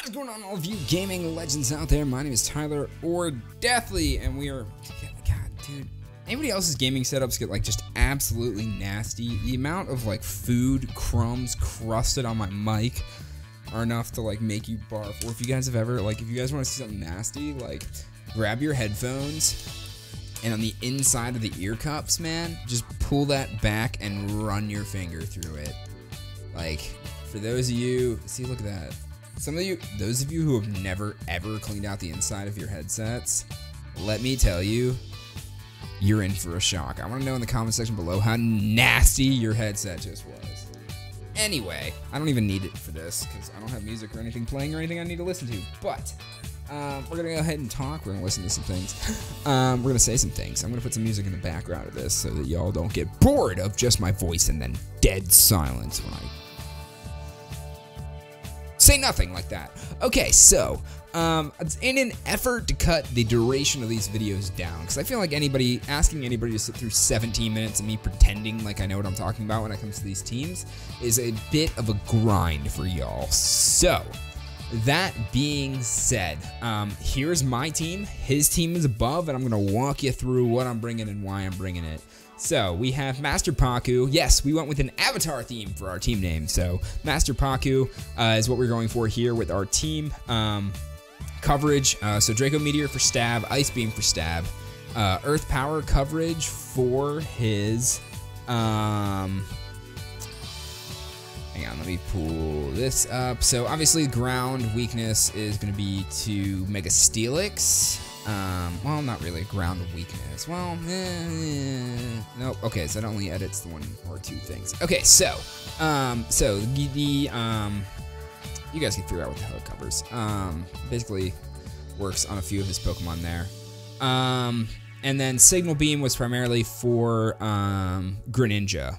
What is going on, all of you gaming legends out there? My name is Tyler, or Deathly, and we are... God, dude. Anybody else's gaming setups get, like, just absolutely nasty? The amount of, like, food crumbs crusted on my mic are enough to, like, make you barf. Or if you guys have ever, like, if you guys want to see something nasty, like, grab your headphones, and on the inside of the ear cups, man, just pull that back and run your finger through it. Like, for those of you... See, look at that. Some of you, those of you who have never ever cleaned out the inside of your headsets, let me tell you, you're in for a shock. I want to know in the comment section below how nasty your headset just was. Anyway, I don't even need it for this because I don't have music or anything playing or anything I need to listen to. But we're going to go ahead and talk. We're going to listen to some things. We're going to say some things. I'm going to put some music in the background of this so that y'all don't get bored of just my voice and then dead silence when I say nothing like that. Okay, so in an effort to cut the duration of these videos down, because I feel like asking anybody to sit through 17 minutes and me pretending like I know what I'm talking about when it comes to these teams is a bit of a grind for y'all. So that being said, here's my team. His team is above, and I'm gonna walk you through what I'm bringing and why I'm bringing it. So we have Master Paku. Yes, we went with an avatar theme for our team name. So Master Paku is what we're going for here with our team coverage. So Draco Meteor for stab, Ice Beam for stab, Earth Power coverage for his. Hang on, let me pull this up. So obviously, ground weakness is going to be to Mega Steelix. Well, not really ground weakness. Well, nope. Okay, so it only edits the one or two things. Okay, so you guys can figure out what the hell it covers. Basically works on a few of his Pokemon there. And then Signal Beam was primarily for Greninja.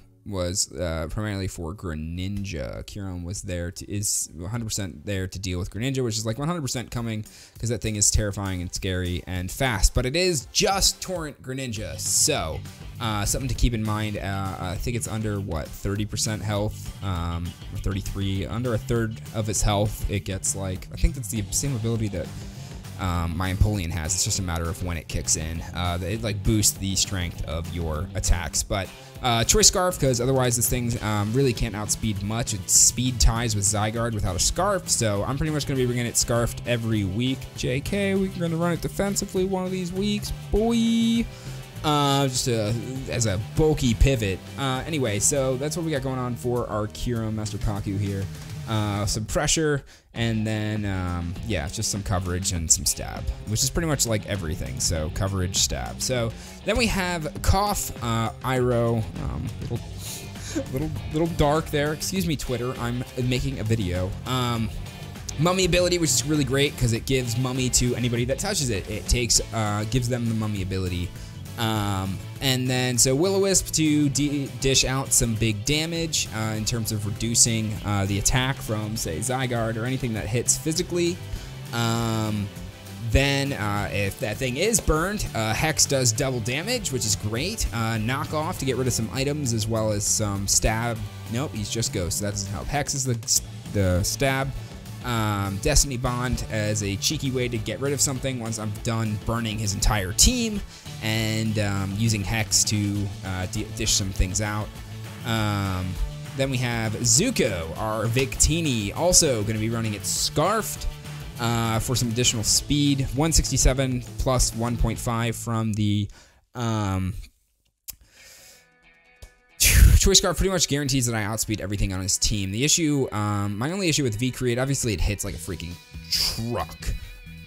Kieran was there is 100% there to deal with Greninja, which is like 100% coming because that thing is terrifying and scary and fast, but it is just Torrent Greninja, so something to keep in mind. I think it's under what, 30% health, or 33, under a third of its health. It gets like, I think that's the same ability that my Empoleon has. It's just a matter of when it kicks in. It like boosts the strength of your attacks. But Choice Scarf, because otherwise this thing really can't outspeed much. It speed ties with Zygarde without a Scarf, so I'm pretty much going to be bringing it Scarfed every week. JK, we're going to run it defensively one of these weeks, boy. Just as a bulky pivot. Anyway, so that's what we got going on for our Kyurem Master Paku here. Some pressure, and then yeah, just some coverage and some stab, which is pretty much like everything. So coverage, stab. So then we have Cough, Iroh, little dark there. Excuse me, Twitter. I'm making a video. Mummy ability, which is really great because it gives Mummy to anybody that touches it. It takes gives them the Mummy ability. And then so Will-O-Wisp to dish out some big damage in terms of reducing the attack from, say, Zygarde or anything that hits physically. Then if that thing is burned, Hex does double damage, which is great. Knock off to get rid of some items as well as some stab. Nope, he's just Ghost, so that doesn't help. Hex is the stab. Destiny Bond as a cheeky way to get rid of something once I'm done burning his entire team, and using Hex to dish some things out. Then we have Zuko, our Victini, also going to be running it Scarfed for some additional speed. 167 plus 1.5 from the Choice Scarf pretty much guarantees that I outspeed everything on his team. The issue, my only issue with V-Create, obviously it hits like a freaking truck,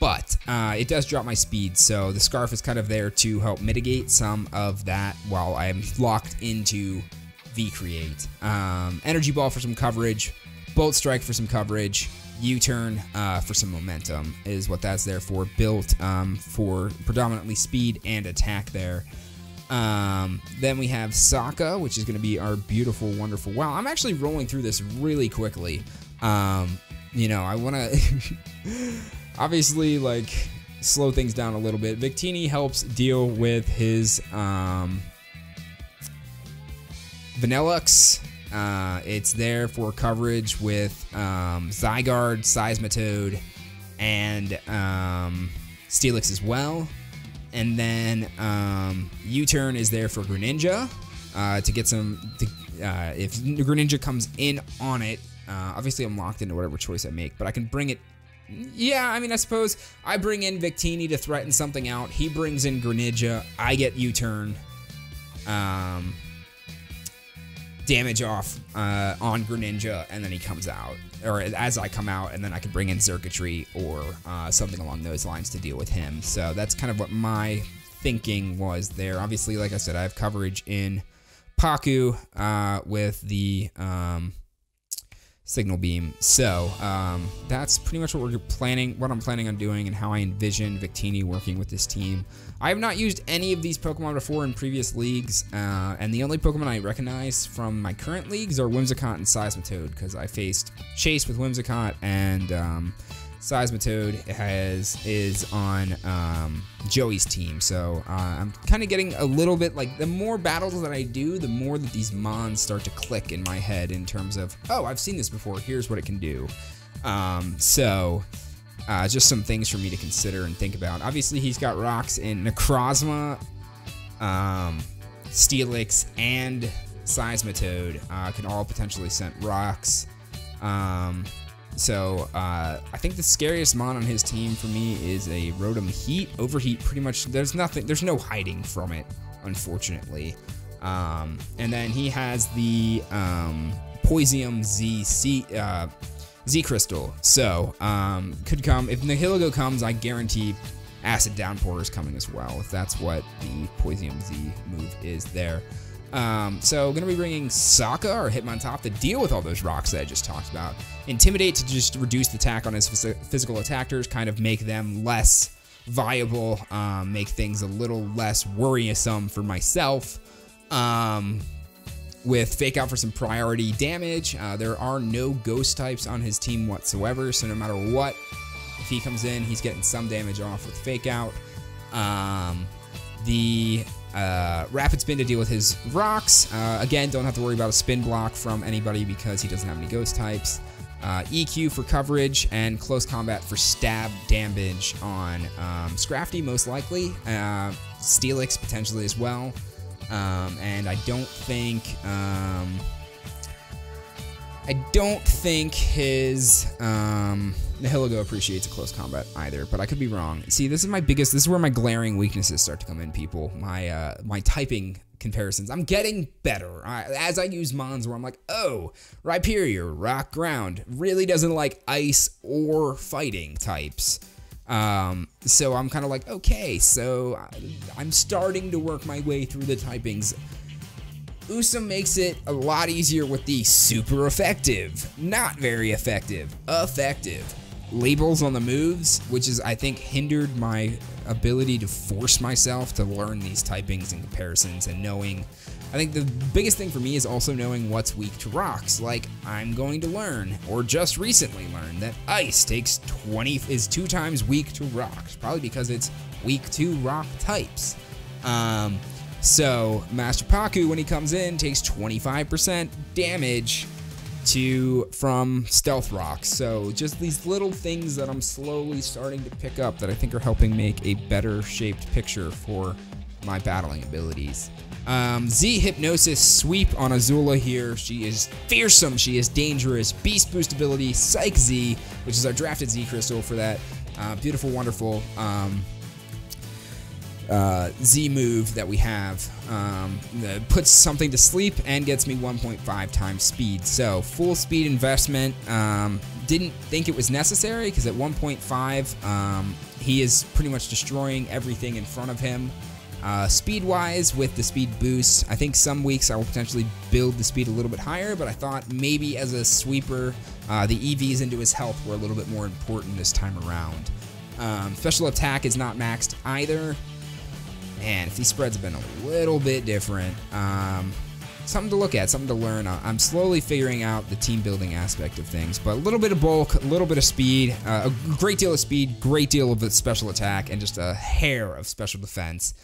but it does drop my speed, so the Scarf is kind of there to help mitigate some of that while I am locked into V-Create. Energy Ball for some coverage, Bolt Strike for some coverage, U-Turn for some momentum is what that's there for, built for predominantly speed and attack there. Then we have Sokka, which is going to be our beautiful, wonderful... Wow, I'm actually rolling through this really quickly. You know, I want to obviously, like, slow things down a little bit. Victini helps deal with his Vanillux It's there for coverage with Zygarde, Seismitoad, and Steelix as well. And then U-Turn is there for Greninja to get some. If Greninja comes in on it, obviously I'm locked into whatever choice I make, but I can bring it. Yeah, I mean, I suppose I bring in Victini to threaten something out. He brings in Greninja. I get U-Turn. Damage off on Greninja, and then he comes out, or as I come out, and then I can bring in Circuitry or something along those lines to deal with him. So that's kind of what my thinking was there. Obviously, like I said, I have coverage in Paku with the Signal Beam. So that's pretty much what I'm planning on doing, and how I envision Victini working with this team. I have not used any of these Pokemon before in previous leagues, and the only Pokemon I recognize from my current leagues are Whimsicott and Seismitoad, because I faced Chase with Whimsicott, and Seismitoad is on Joey's team. So I'm kind of getting a little bit, like, the more battles that I do, the more that these Mons start to click in my head in terms of, oh, I've seen this before, here's what it can do. Just some things for me to consider and think about. Obviously, he's got rocks in Necrozma, Steelix, and Seismitoad. Can all potentially send rocks. So I think the scariest Mon on his team for me is a Rotom Heat. Overheat, pretty much, there's no hiding from it, unfortunately. And then he has the Poisium Z Crystal. So could come if Nihilego comes. I guarantee Acid Downpour is coming as well, if that's what the Poisium Z move is there. So gonna be bringing Sokka or Hitmontop to deal with all those rocks that I just talked about. Intimidate to just reduce the attack on his physical attackers, kind of make them less viable, make things a little less worrisome for myself. With Fake Out for some priority damage. There are no ghost types on his team whatsoever, so no matter what, if he comes in, he's getting some damage off with Fake Out. The Rapid Spin to deal with his rocks. Again, don't have to worry about a spin block from anybody because he doesn't have any ghost types. EQ for coverage, and Close Combat for stab damage on Scrafty, most likely. Steelix potentially as well. And I don't think his Nihilego appreciates a close combat either, but I could be wrong. See, this is where my glaring weaknesses start to come in, people. My typing comparisons. I'm getting better as I use Mons, where I'm like, oh, Rhyperior, Rock Ground, really doesn't like ice or fighting types. So I'm kind of like, okay, so I'm starting to work my way through the typings. USUM makes it a lot easier with the super effective, not very effective, effective labels on the moves, which is, I think, hindered my ability to force myself to learn these typings and comparisons, and knowing, I think the biggest thing for me is also knowing what's weak to rocks. Like, I'm going to learn, or just recently learned, that ice is 2 times weak to rocks, probably because it's weak to rock types. So Master Paku, when he comes in, takes 25% damage from stealth rocks. So just these little things that I'm slowly starting to pick up that I think are helping make a better shaped picture for my battling abilities. Z Hypnosis Sweep on Azula here. She is fearsome, she is dangerous. Beast Boost ability, Psych Z, which is our drafted Z Crystal for that beautiful, wonderful Z move that we have. That puts something to sleep and gets me 1.5 times speed. So full speed investment. Didn't think it was necessary because at 1.5 he is pretty much destroying everything in front of him. Speed-wise, with the speed boost, I think some weeks I will potentially build the speed a little bit higher, but I thought maybe as a sweeper, the EVs into his health were a little bit more important this time around. Special attack is not maxed either, and if these spreads have been a little bit different, something to look at, something to learn. I'm slowly figuring out the team building aspect of things, but a little bit of bulk, a little bit of speed, a great deal of speed, great deal of special attack, and just a hair of special defense.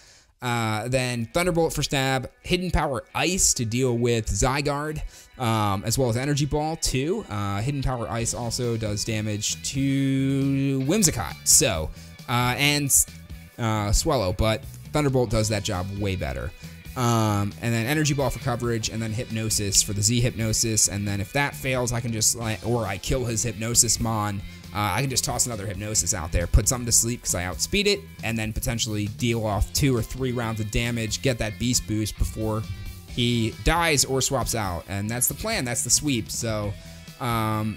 Then Thunderbolt for stab, Hidden Power Ice to deal with Zygarde, as well as Energy Ball too. Hidden Power Ice also does damage to Whimsicott, so, and Swallow, but Thunderbolt does that job way better. And then Energy Ball for coverage, and then Hypnosis for the Z Hypnosis, and then if that fails, I can just, or I kill his Hypnosis Mon, I can just toss another Hypnosis out there, put something to sleep because I outspeed it, and then potentially deal off 2 or 3 rounds of damage, get that Beast Boost before he dies or swaps out, and that's the plan, that's the sweep. So I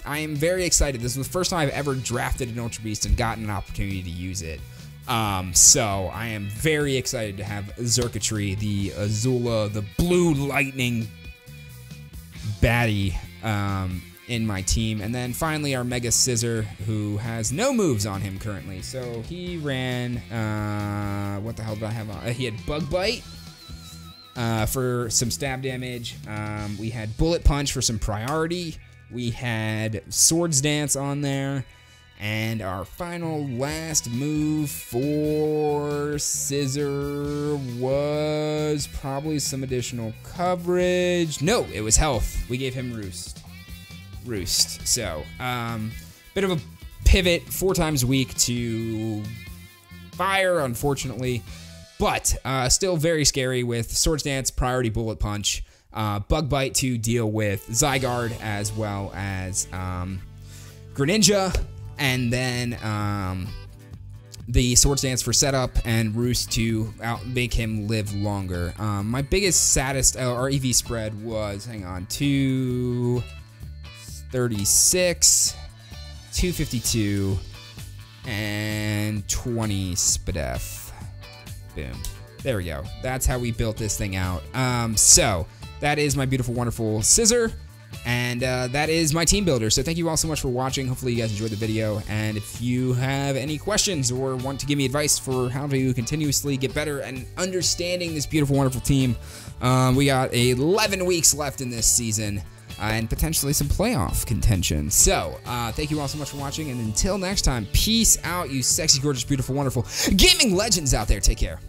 am very excited. This is the first time I've ever drafted an Ultra Beast and gotten an opportunity to use it. So I am very excited to have Xurkitree, the Azula, the Blue Lightning baddie, in my team. And then finally our Mega Scissor, who has no moves on him currently. So he ran, what the hell did I have on? He had Bug Bite for some stab damage. We had Bullet Punch for some priority. We had Swords Dance on there. And our final last move for Scissor was probably some additional coverage. No, it was health. We gave him Roost. So, bit of a pivot, 4 times weak to fire, unfortunately. But still very scary with Swords Dance, Priority Bullet Punch, Bug Bite to deal with Zygarde, as well as Greninja. And then the Swords Dance for setup and Roost to make him live longer. My biggest, saddest REV spread was, hang on, 236, 252, and 20 Spadef. Boom. There we go. That's how we built this thing out. So that is my beautiful, wonderful Scissor. And that is my team builder. So thank you all so much for watching. Hopefully you guys enjoyed the video. And if you have any questions or want to give me advice for how to continuously get better and understanding this beautiful, wonderful team, we got 11 weeks left in this season and potentially some playoff contention. So thank you all so much for watching. And until next time, peace out, you sexy, gorgeous, beautiful, wonderful gaming legends out there. Take care.